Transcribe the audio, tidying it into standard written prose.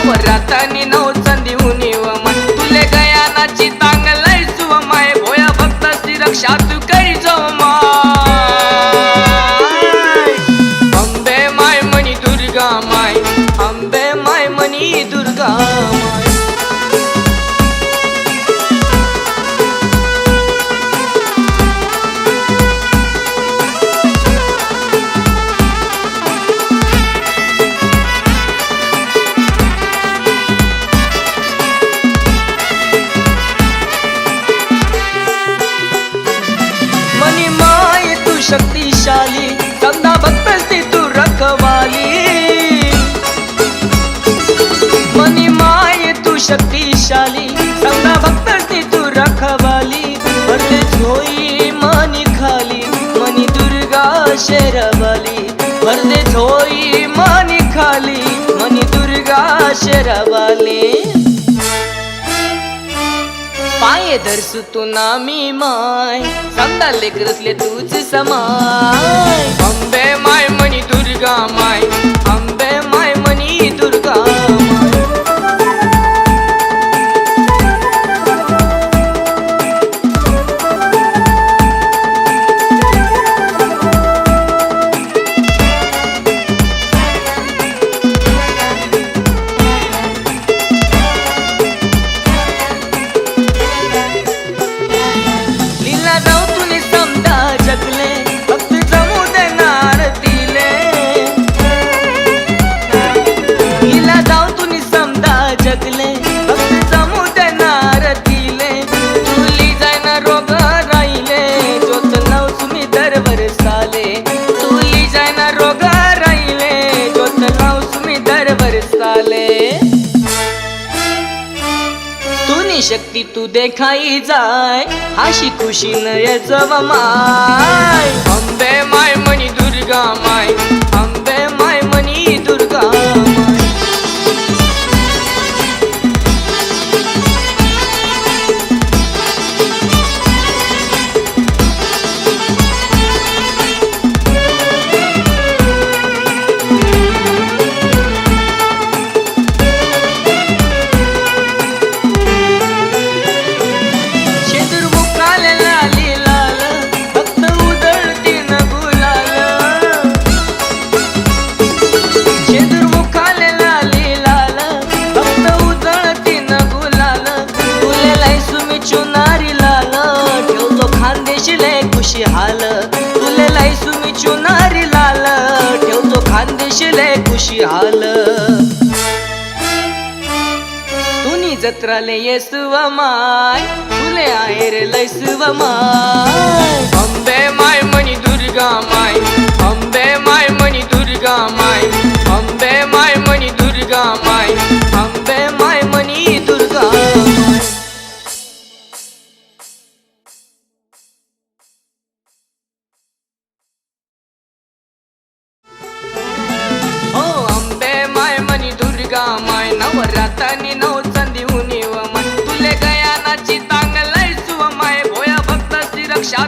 नवरात्रानी नऊ संधी उनीव माय तुले गयानाची तांगलय सुव माय भोया भक्ताची रक्षा तू करी जाऊ माय अंबे माय मनी दुर्गा माय अंबे माय मनी दुर्गा माय शक्तिशाली समदा भक्तस्ती तू रखवाली मनी माय तू शक्तिशाली समदा भक्तस्ती तू रखवाली भरले झोई मनी खाली मनी दुर्गा शेरवाली भरले झोई मनी खाली मनी दुर्गा शेरवाली पाये धरसू तू नामी माय समदा लेकरसले तूच समाय अंबे माय मनी दुर्गा माय अंबे माय मनी दुर्गा माय शक्ति तू देखाई जाय हाशी खुशी नय जव माय अंबे माय मनी दुर्गा माय अंबे माय मनी दुर्गा माय हाल तुले लाई सुमी चुनारी लाल ठेवतो खानदेशीले खुशी हाल तुनी जत्राले येसुव माय तुले आहेर लैसुव माय अंबे माय मनी दुर्गा माय अंबे माय मनी दुर्गा माय अंबे माय मनी दुर्गा माय अंबे माय मनी दुर्गा माय माय नवरात्रानी नऊ संधी उनीव माय तुले गयानाची तांगलय सुव माय भोया भक्ताची रक्षा